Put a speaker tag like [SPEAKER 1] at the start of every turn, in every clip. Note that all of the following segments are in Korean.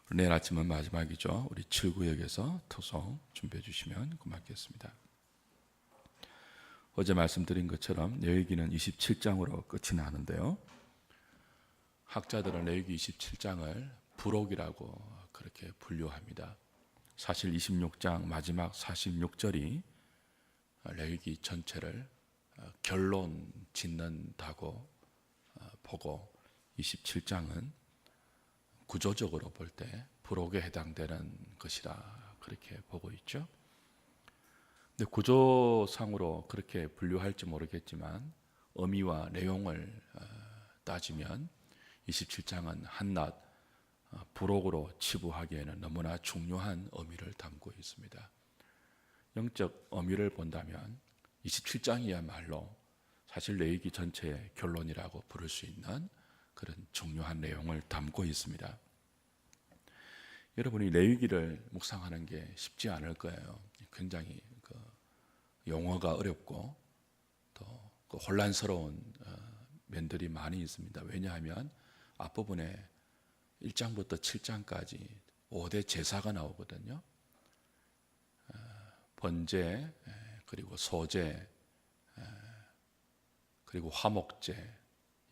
[SPEAKER 1] 내일 아침은 마지막이죠. 우리 7구역에서 토송 준비해 주시면 고맙겠습니다. 어제 말씀드린 것처럼 레위기는 27장으로 끝이 나는데요. 학자들은 레위기 27장을 부록이라고 그렇게 분류합니다. 사실 26장 마지막 46절이 레위기 전체를 결론 짓는다고 보고 27장은 구조적으로 볼 때 부록에 해당되는 것이라 그렇게 보고 있죠. 근데 구조상으로 그렇게 분류할지 모르겠지만 의미와 내용을 따지면 27장은 한낱 부록으로 치부하기에는 너무나 중요한 의미를 담고 있습니다. 영적 의미를 본다면 27장이야말로 사실 레위기 전체의 결론이라고 부를 수 있는 그런 중요한 내용을 담고 있습니다. 여러분이 레위기를 묵상하는 게 쉽지 않을 거예요. 굉장히 용어가 어렵고 또 혼란스러운 면들이 많이 있습니다. 왜냐하면 앞부분에 1장부터 7장까지 5대 제사가 나오거든요. 번제, 그리고 소제, 그리고 화목제,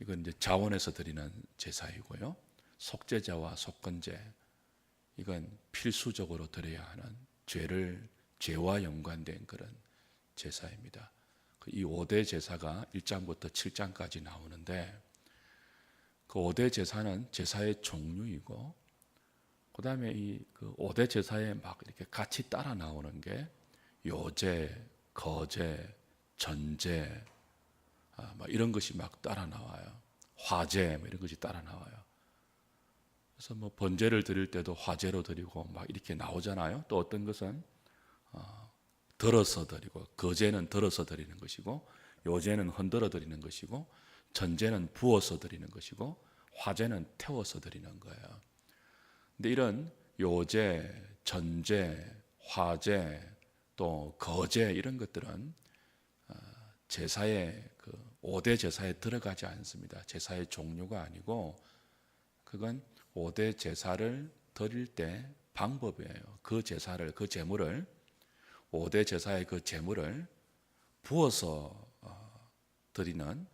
[SPEAKER 1] 이건 이제 자원에서 드리는 제사이고요. 속죄제와 속건제, 이건 필수적으로 드려야 하는 죄와 연관된 그런 제사입니다. 이 5대 제사가 1장부터 7장까지 나오는데 그 5대 제사는 제사의 종류이고 그 다음에 그 5대 제사에 막 이렇게 같이 따라 나오는 게 요제, 거제, 전제, 막 이런 것이 막 따라 나와요. 화제, 이런 것이 따라 나와요. 그래서 번제를 드릴 때도 화제로 드리고 막 이렇게 나오잖아요. 또 어떤 것은 덜어서 드리고, 거제는 덜어서 드리는 것이고, 요제는 흔들어 드리는 것이고, 전제는 부어서 드리는 것이고, 화제는 태워서 드리는 거예요. 근데 이런 요제, 전제, 화제, 또 거제 이런 것들은 제사의 5대 제사에 들어가지 않습니다. 제사의 종류가 아니고 그건 5대 제사를 드릴 때 방법이에요. 그 제사를, 그 제물을 5대 제사의 그 제물을 부어서 드리는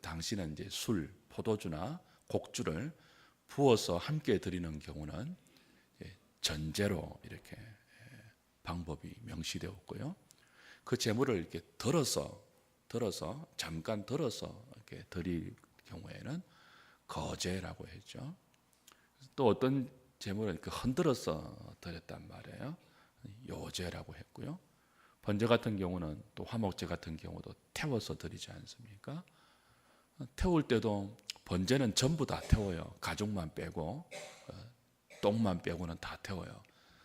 [SPEAKER 1] 당시는 이제 술, 포도주나 곡주를 부어서 함께 드리는 경우는 전제로 이렇게 방법이 명시되었고요. 그 제물을 이렇게 들어서 잠깐 들어서 이렇게 드릴 경우에는 거제라고 했죠. 또 어떤 제물은 이렇게 흔들어서 드렸단 말이에요. 요제라고 했고요. 번제 같은 경우는 또 화목제 같은 경우도 태워서 드리지 않습니까? 태울 때도 번제는 전부 다 태워요. 가죽만 빼고 똥만 빼고는 다 태워요.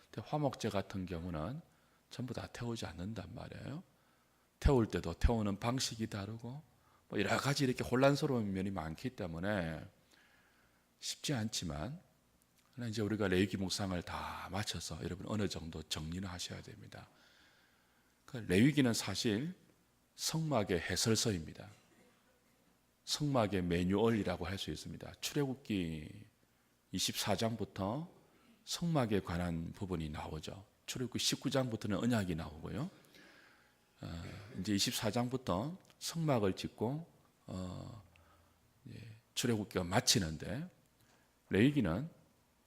[SPEAKER 1] 근데 화목제 같은 경우는 전부 다 태우지 않는단 말이에요. 태울 때도 태우는 방식이 다르고 여러 가지 이렇게 혼란스러운 면이 많기 때문에 쉽지 않지만 이제 우리가 레위기 묵상을 다 마쳐서 여러분 어느 정도 정리는 하셔야 됩니다. 레위기는 사실 성막의 해설서입니다. 성막의 매뉴얼이라고 할 수 있습니다. 출애굽기 24장부터 성막에 관한 부분이 나오죠. 출애굽기 19장부터는 언약이 나오고요. 이제 24장부터 성막을 짓고 출애굽기가 마치는데 레위기는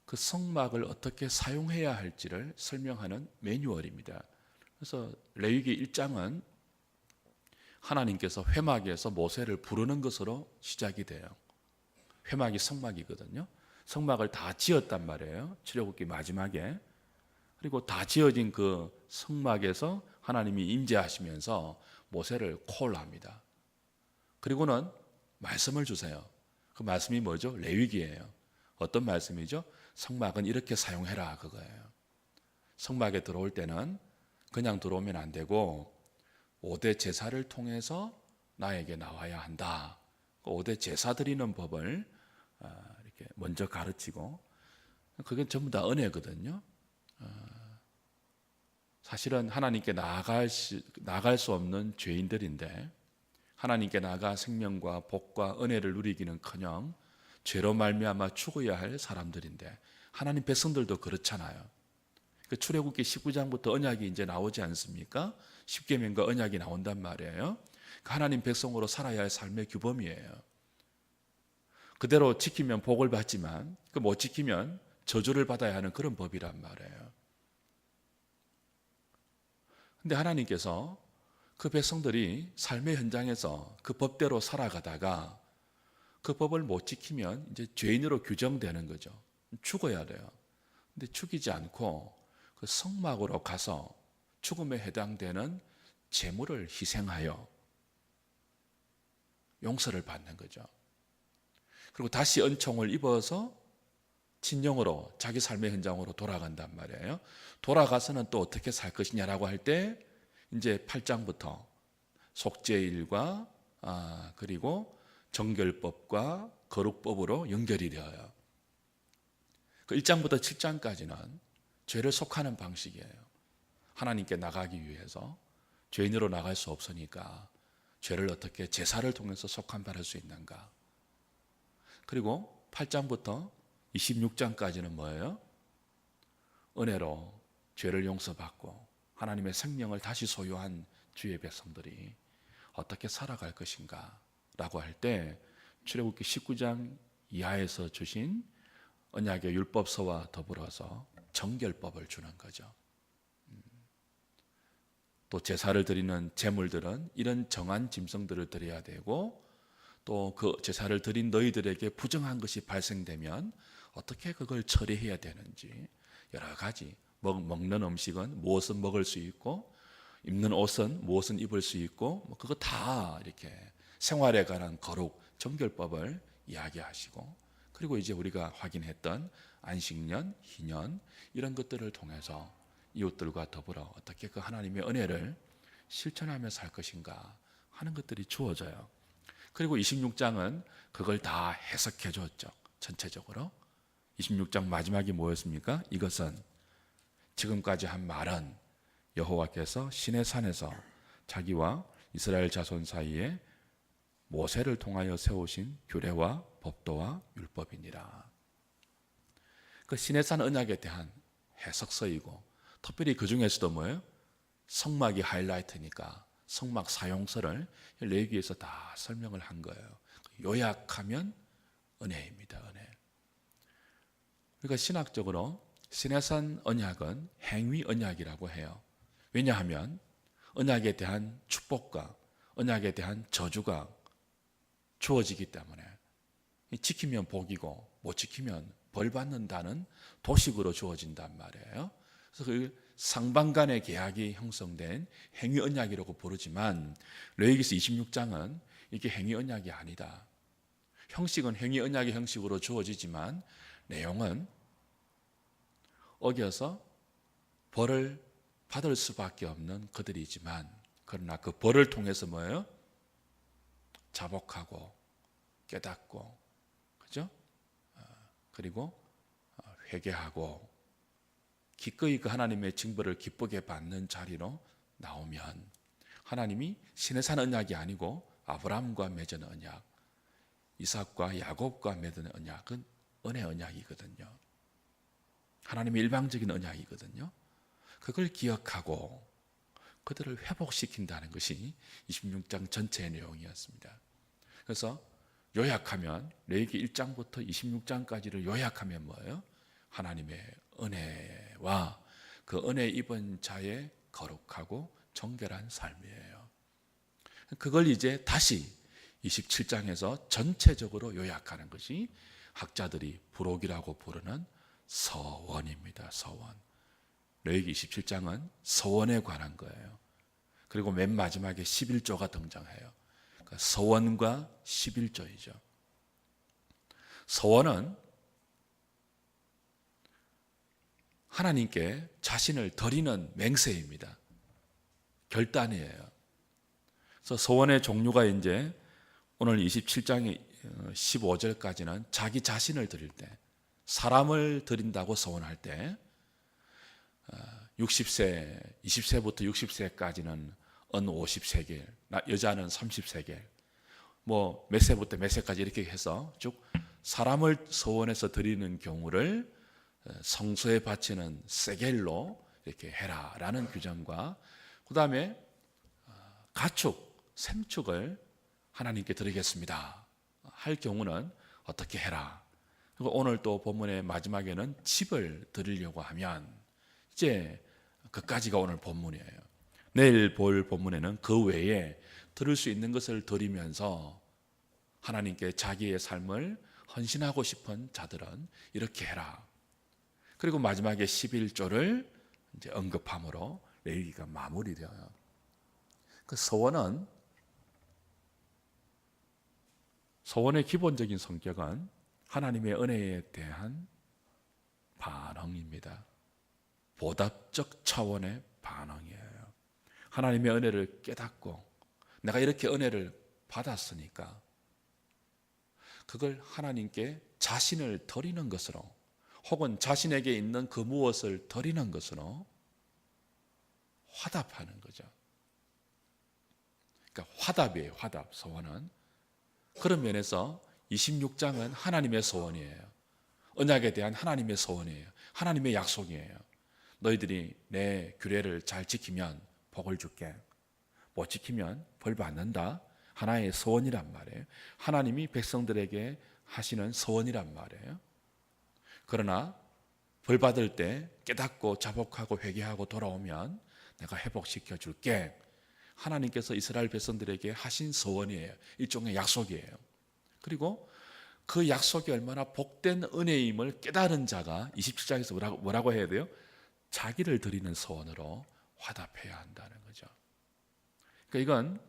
[SPEAKER 1] 그 성막을 어떻게 사용해야 할지를 설명하는 매뉴얼입니다. 그래서 레위기 1장은 하나님께서 회막에서 모세를 부르는 것으로 시작이 돼요. 회막이 성막이거든요. 성막을 다 지었단 말이에요. 출애굽기 마지막에. 그리고 다 지어진 그 성막에서 하나님이 임재하시면서 모세를 콜합니다. 그리고는 말씀을 주세요. 그 말씀이 뭐죠? 레위기예요. 어떤 말씀이죠? 성막은 이렇게 사용해라 그거예요. 성막에 들어올 때는 그냥 들어오면 안 되고 5대 제사를 통해서 나에게 나와야 한다. 5대 제사 드리는 법을 이렇게 먼저 가르치고 그건 전부 다 은혜거든요. 사실은 하나님께 나아갈 수 없는 죄인들인데 하나님께 나아가 생명과 복과 은혜를 누리기는커녕 죄로 말미암아 죽어야 할 사람들인데 하나님 백성들도 그렇잖아요. 그 출애굽기 19장부터 언약이 이제 나오지 않습니까? 십계명과 언약이 나온단 말이에요. 그 하나님 백성으로 살아야 할 삶의 규범이에요. 그대로 지키면 복을 받지만 그 못 지키면 저주를 받아야 하는 그런 법이란 말이에요. 근데 하나님께서 그 백성들이 삶의 현장에서 그 법대로 살아가다가 그 법을 못 지키면 이제 죄인으로 규정되는 거죠. 죽어야 돼요. 근데 죽이지 않고 그 성막으로 가서 죽음에 해당되는 제물을 희생하여 용서를 받는 거죠. 그리고 다시 은총을 입어서 진영으로 자기 삶의 현장으로 돌아간단 말이에요. 돌아가서는 또 어떻게 살 것이냐라고 할 때 이제 8장부터 속죄일과 그리고 정결법과 거룩법으로 연결이 되어요. 그 1장부터 7장까지는 죄를 속하는 방식이에요. 하나님께 나가기 위해서 죄인으로 나갈 수 없으니까 죄를 어떻게 제사를 통해서 속함 받을 수 있는가. 그리고 8장부터 26장까지는 뭐예요? 은혜로 죄를 용서받고 하나님의 생명을 다시 소유한 주의 백성들이 어떻게 살아갈 것인가 라고 할 때 출애굽기 19장 이하에서 주신 언약의 율법서와 더불어서 정결법을 주는 거죠. 또 제사를 드리는 제물들은 이런 정한 짐승들을 드려야 되고 또 그 제사를 드린 너희들에게 부정한 것이 발생되면 어떻게 그걸 처리해야 되는지 여러 가지 먹는 음식은 무엇은 먹을 수 있고 입는 옷은 무엇은 입을 수 있고 그거 다 이렇게 생활에 관한 거룩 정결법을 이야기하시고 그리고 이제 우리가 확인했던 안식년, 희년 이런 것들을 통해서 이웃들과 더불어 어떻게 그 하나님의 은혜를 실천하며 살 것인가 하는 것들이 주어져요. 그리고 26장은 그걸 다 해석해 줬죠. 전체적으로 26장 마지막이 뭐였습니까? 이것은 지금까지 한 말은 여호와께서 시내산에서 자기와 이스라엘 자손 사이에 모세를 통하여 세우신 규례와 법도와 율법이니라. 그 시내산 언약에 대한 해석서이고 특별히 그 중에서도 뭐예요? 성막이 하이라이트니까 성막 사용서를 레위기에서 다 설명을 한 거예요. 요약하면 은혜입니다. 은혜. 그러니까 신학적으로 시내산 언약은 행위 언약이라고 해요. 왜냐하면 언약에 대한 축복과 언약에 대한 저주가 주어지기 때문에 지키면 복이고 못 지키면 벌 받는다는 도식으로 주어진단 말이에요. 그래서 그 상반간의 계약이 형성된 행위 언약이라고 부르지만 레위기서 26장은 이게 행위 언약이 아니다. 형식은 행위 언약의 형식으로 주어지지만 내용은 어겨서 벌을 받을 수밖에 없는 그들이지만 그러나 그 벌을 통해서 뭐예요? 자복하고 깨닫고 그죠? 그리고 회개하고 기꺼이 그 하나님의 징벌을 기쁘게 받는 자리로 나오면 하나님이 시내산 언약이 아니고 아브라함과 맺은 언약, 이삭과 야곱과 맺은 언약은 은혜 언약이거든요. 하나님의 일방적인 언약이거든요. 그걸 기억하고 그들을 회복시킨다는 것이 26장 전체의 내용이었습니다. 그래서 요약하면 레위기 1장부터 26장까지를 요약하면 뭐예요? 하나님의 은혜와 그 은혜 입은 자의 거룩하고 정결한 삶이에요. 그걸 이제 다시 27장에서 전체적으로 요약하는 것이 학자들이 부록이라고 부르는 서원입니다. 서원. 레위기 27장은 서원에 관한 거예요. 그리고 맨 마지막에 11조가 등장해요. 그러니까 서원과 11조이죠. 서원은 하나님께 자신을 드리는 맹세입니다. 결단이에요. 그래서 서원의 종류가 이제 오늘 27장 15절까지는 자기 자신을 드릴 때, 사람을 드린다고 서원할 때 60세, 20세부터 60세까지는 은 50세겔, 여자는 30세겔, 뭐 몇 세부터 몇 세까지 이렇게 해서 쭉 사람을 서원해서 드리는 경우를 성소에 바치는 세겔로 이렇게 해라라는 규정과 그 다음에 가축, 생축을 하나님께 드리겠습니다 할 경우는 어떻게 해라. 그리고 오늘 또 본문의 마지막에는 집을 드리려고 하면 이제 그까지가 오늘 본문이에요. 내일 볼 본문에는 그 외에 드릴 수 있는 것을 드리면서 하나님께 자기의 삶을 헌신하고 싶은 자들은 이렇게 해라. 그리고 마지막에 11조를 이제 언급함으로 레위기가 마무리되어요. 그 서원의 기본적인 성격은 하나님의 은혜에 대한 반응입니다. 보답적 차원의 반응이에요. 하나님의 은혜를 깨닫고 내가 이렇게 은혜를 받았으니까 그걸 하나님께 자신을 드리는 것으로 혹은 자신에게 있는 그 무엇을 드리는 것으로 화답하는 거죠. 그러니까 화답이에요. 화답, 서원은. 그런 면에서 26장은 하나님의 서원이에요. 언약에 대한 하나님의 서원이에요. 하나님의 약속이에요. 너희들이 내 규례를 잘 지키면 복을 줄게. 못 지키면 벌 받는다. 하나의 서원이란 말이에요. 하나님이 백성들에게 하시는 서원이란 말이에요. 그러나 벌 받을 때 깨닫고 자복하고 회개하고 돌아오면 내가 회복시켜 줄게. 하나님께서 이스라엘 백성들에게 하신 서원이에요. 일종의 약속이에요. 그리고 그 약속이 얼마나 복된 은혜임을 깨달은 자가 27장에서 뭐라고 해야 돼요? 자기를 드리는 서원으로 화답해야 한다는 거죠. 그러니까 이건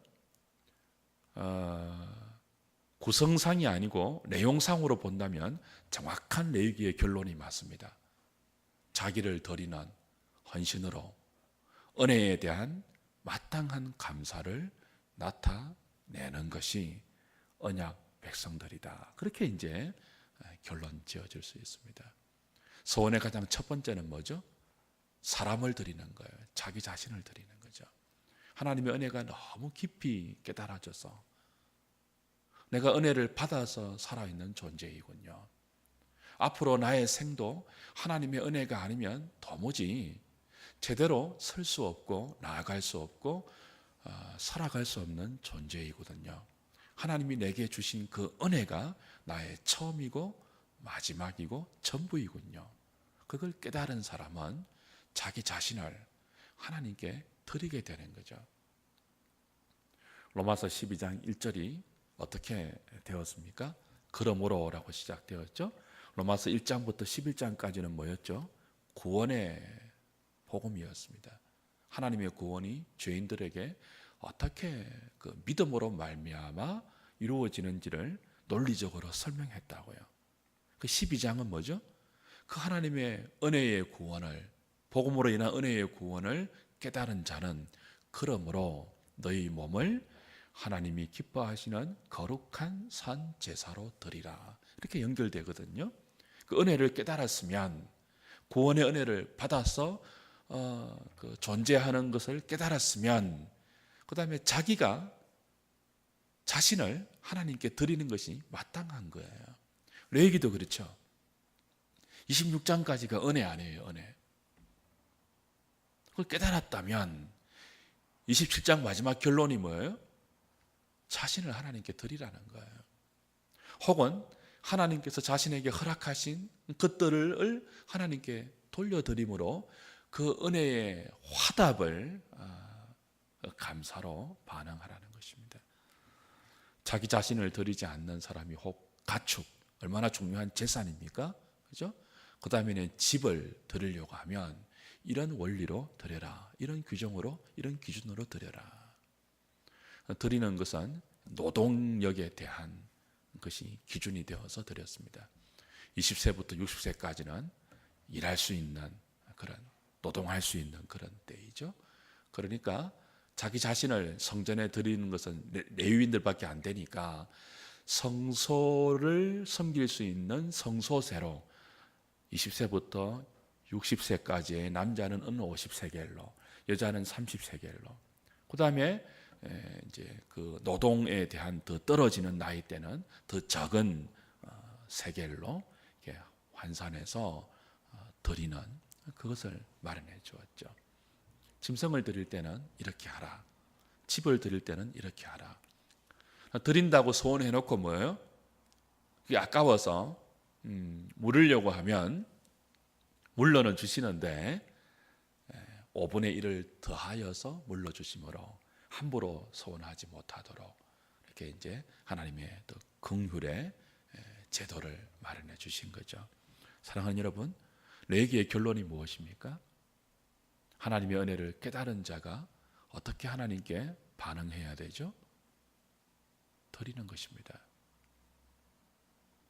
[SPEAKER 1] 구성상이 아니고 내용상으로 본다면 정확한 레위기의 결론이 맞습니다. 자기를 드리는 헌신으로 은혜에 대한 마땅한 감사를 나타내는 것이 언약 백성들이다. 그렇게 이제 결론 지어질 수 있습니다. 서원의 가장 첫 번째는 뭐죠? 사람을 드리는 거예요. 자기 자신을 드리는 거죠. 하나님의 은혜가 너무 깊이 깨달아져서 내가 은혜를 받아서 살아있는 존재이군요. 앞으로 나의 생도 하나님의 은혜가 아니면 도무지 제대로 설 수 없고 나아갈 수 없고 살아갈 수 없는 존재이거든요. 하나님이 내게 주신 그 은혜가 나의 처음이고 마지막이고 전부이군요. 그걸 깨달은 사람은 자기 자신을 하나님께 드리게 되는 거죠. 로마서 12장 1절이 어떻게 되었습니까? 그러므로라고 시작되었죠. 로마서 1장부터 11장까지는 뭐였죠? 구원의 복음이었습니다. 하나님의 구원이 죄인들에게 어떻게 그 믿음으로 말미암아 이루어지는지를 논리적으로 설명했다고요. 그 12장은 뭐죠? 그 하나님의 은혜의 구원을, 복음으로 인한 은혜의 구원을 깨달은 자는 그러므로 너희 몸을 하나님이 기뻐하시는 거룩한 산 제사로 드리라. 이렇게 연결되거든요. 그 은혜를 깨달았으면, 구원의 은혜를 받아서 그 존재하는 것을 깨달았으면, 그 다음에 자기가 자신을 하나님께 드리는 것이 마땅한 거예요. 레위기도 그렇죠. 26장까지가 은혜 아니에요, 은혜. 그걸 깨달았다면 27장 마지막 결론이 뭐예요? 자신을 하나님께 드리라는 거예요. 혹은 하나님께서 자신에게 허락하신 것들을 하나님께 돌려드림으로 그 은혜의 화답을 감사로 반응하라는 것입니다. 자기 자신을 드리지 않는 사람이 혹 가축, 얼마나 중요한 재산입니까? 그죠? 그 다음에는 집을 드리려고 하면 이런 원리로 드려라. 이런 규정으로, 이런 기준으로 드려라. 드리는 것은 노동력에 대한 것이 기준이 되어서 드렸습니다. 20세부터 60세까지는 일할 수 있는 그런, 노동할 수 있는 그런 때이죠. 그러니까 자기 자신을 성전에 드리는 것은 레위인들밖에 안 되니까 성소를 섬길 수 있는 성소세로 20세부터 60세까지의 남자는 은 50세겔로, 여자는 30세겔로. 그 다음에 이제 그 노동에 대한 더 떨어지는 나이 때는 더 적은 세겔로 이렇게 환산해서 드리는 그것을 마련해 주었죠. 짐승을 드릴 때는 이렇게 하라. 집을 드릴 때는 이렇게 하라. 드린다고 소원해 놓고 뭐예요? 그게 아까워서 물으려고 하면 물러는 주시는데 5분의 1을 더하여서 물러주심으로 함부로 소원하지 못하도록 이렇게 이제 하나님의 또 긍휼의 제도를 마련해 주신 거죠. 사랑하는 여러분, 레위기의 결론이 무엇입니까? 하나님의 은혜를 깨달은 자가 어떻게 하나님께 반응해야 되죠? 드리는 것입니다.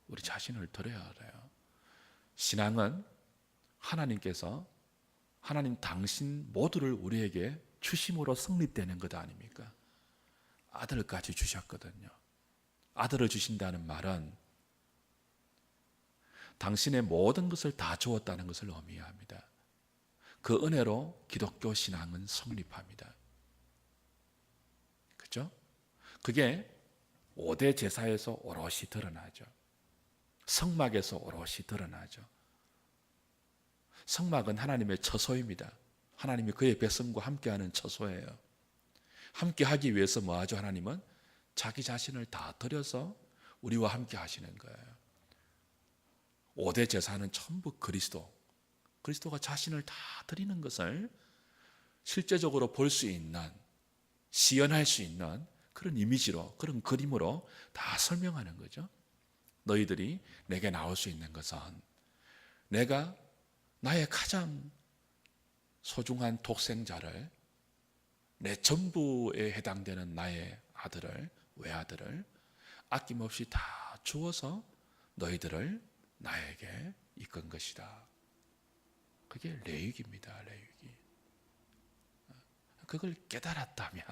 [SPEAKER 1] 우리 자신을 드려야 돼요. 신앙은 하나님께서 하나님 당신 모두를 우리에게 주심으로 성립되는 것 아닙니까? 아들까지 주셨거든요. 아들을 주신다는 말은 당신의 모든 것을 다 주었다는 것을 의미합니다. 그 은혜로 기독교 신앙은 성립합니다. 그렇죠? 그게 5대 제사에서 오롯이 드러나죠. 성막에서 오롯이 드러나죠. 성막은 하나님의 처소입니다. 하나님이 그의 백성과 함께하는 처소예요. 함께하기 위해서 뭐하죠? 하나님은 자기 자신을 다 드려서 우리와 함께 하시는 거예요. 5대 제사는 전부 그리스도가 자신을 다 드리는 것을 실제적으로 볼 수 있는, 시연할 수 있는 그런 이미지로, 그런 그림으로 다 설명하는 거죠. 너희들이 내게 나올 수 있는 것은 내가 나의 가장 소중한 독생자를, 내 전부에 해당되는 나의 아들을, 외아들을 아낌없이 다 주어서 너희들을 나에게 이끈 것이다. 그게 레위기입니다. 레위기. 그걸 깨달았다면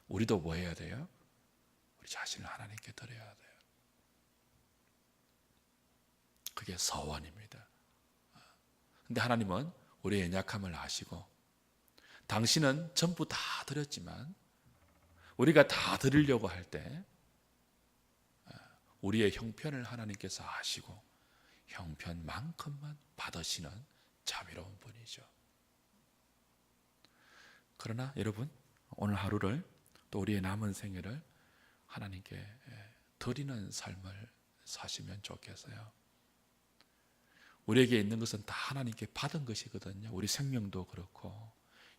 [SPEAKER 1] 우리도 뭐 해야 돼요? 우리 자신을 하나님께 드려야 돼요. 그게 서원입니다. 근데 하나님은 우리의 연약함을 아시고 당신은 전부 다 드렸지만 우리가 다 드리려고 할 때 우리의 형편을 하나님께서 아시고 형편만큼만 받으시는 자비로운 분이죠. 그러나 여러분, 오늘 하루를 또 우리의 남은 생애를 하나님께 드리는 삶을 사시면 좋겠어요. 우리에게 있는 것은 다 하나님께 받은 것이거든요. 우리 생명도 그렇고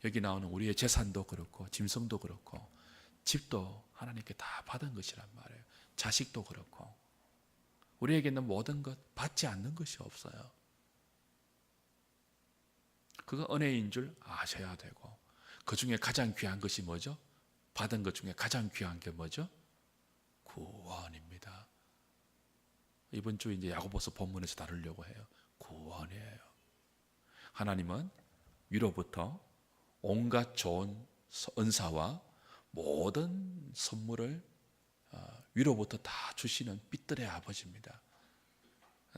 [SPEAKER 1] 여기 나오는 우리의 재산도 그렇고 짐승도 그렇고 집도 하나님께 다 받은 것이란 말이에요. 자식도 그렇고 우리에게 있는 모든 것 받지 않는 것이 없어요. 그거 은혜인 줄 아셔야 되고 그 중에 가장 귀한 것이 뭐죠? 받은 것 중에 가장 귀한 게 뭐죠? 구원입니다. 이번 주 이제 야고보서 본문에서 다루려고 해요. 구원이에요. 하나님은 위로부터 온갖 좋은 은사와 모든 선물을 위로부터 다 주시는 삐뚤의 아버지입니다.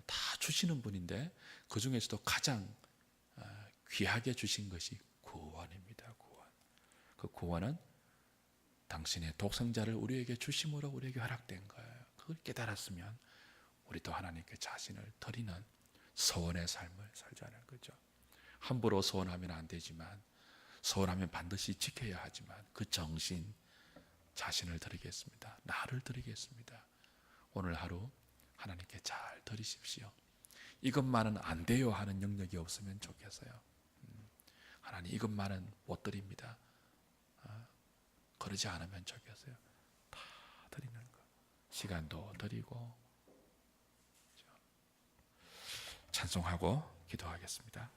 [SPEAKER 1] 다 주시는 분인데 그 중에서도 가장 귀하게 주신 것이 구원입니다. 구원. 그 구원은 당신의 독생자를 우리에게 주심으로 우리에게 허락된 거예요. 그걸 깨달았으면 우리도 하나님께 자신을 드리는 소원의 삶을 살자는 거죠. 함부로 소원하면 안 되지만 소원하면 반드시 지켜야 하지만 그 정신, 자신을 드리겠습니다. 나를 드리겠습니다. 오늘 하루 하나님께 잘 드리십시오. 이것만은 안 돼요 하는 영역이 없으면 좋겠어요. 하나님 이것만은 못 드립니다. 그러지 않으면 좋겠어요. 다 드리는 거. 시간도 드리고 찬송하고 기도하겠습니다.